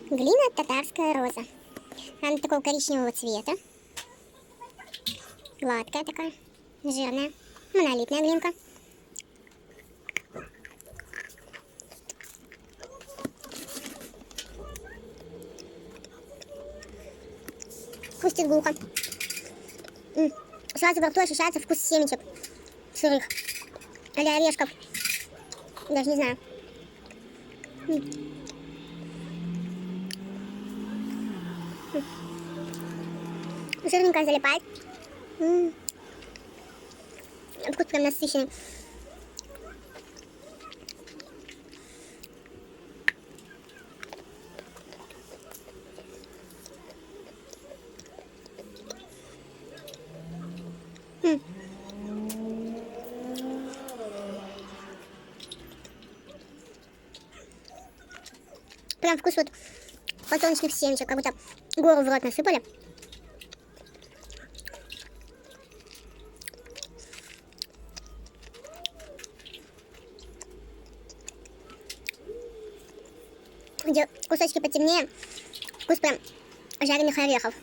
Глина татарская роза. Она такого коричневого цвета. Гладкая такая, жирная. Монолитная глинка. Хрустит глухо. Сразу во рту ощущается вкус семечек сырых. Или орешков. Даже не знаю. Жирненько залипает. Вкус прям насыщенный. Прям вкус вот подсолнечных семечек, как будто гору в рот насыпали. Где кусочки потемнее, вкус прям жареных орехов.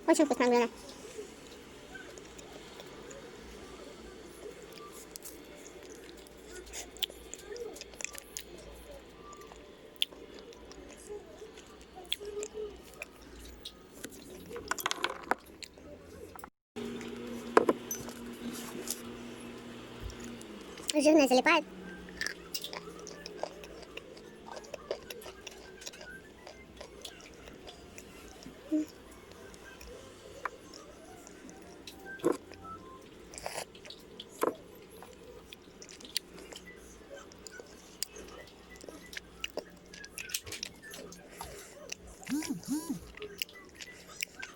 Очень вкусная глина. Жирная залипает.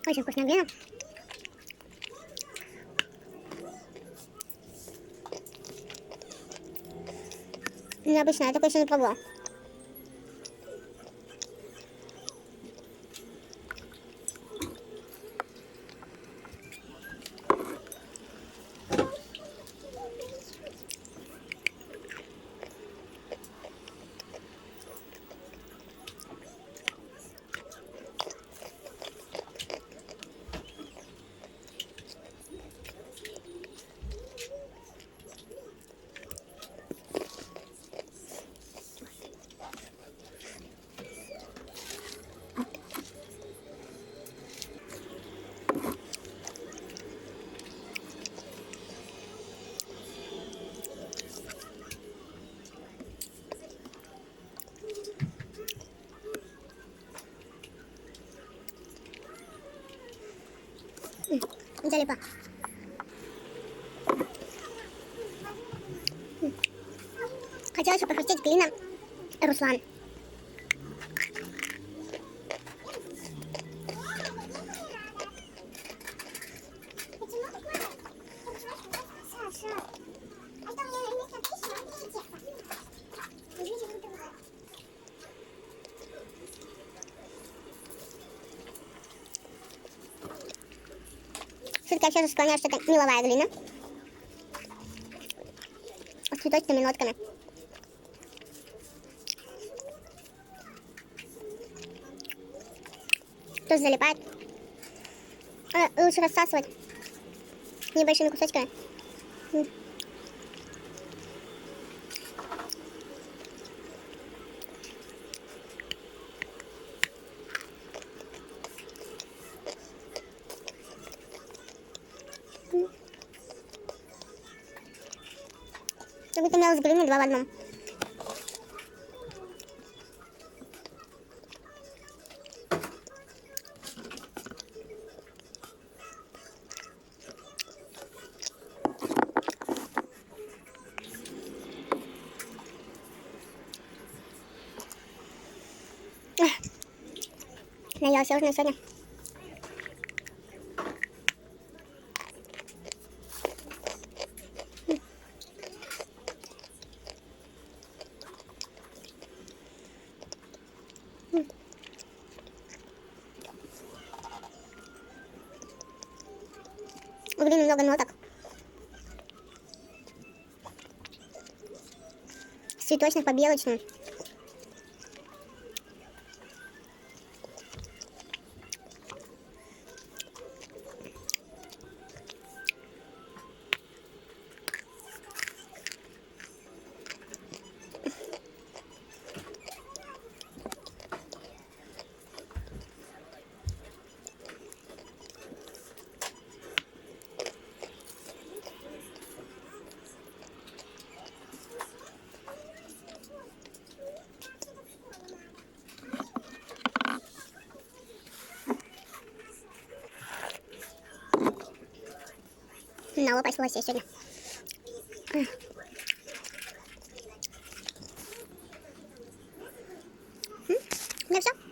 Очень вкусная глина. Необычная, я такой еще не пробовала. Залипа. Хотела еще похрустеть глина Руслан. Все-таки я все же склоняюсь, что это меловая глина. С цветочными нотками. Тоже залипает. Лучше рассасывать небольшими кусочками. Как будто мел с глиной два в одном. Наелась я уже на сегодня. Блин, много ноток. С цветочных по белочным. Налопалась я сегодня.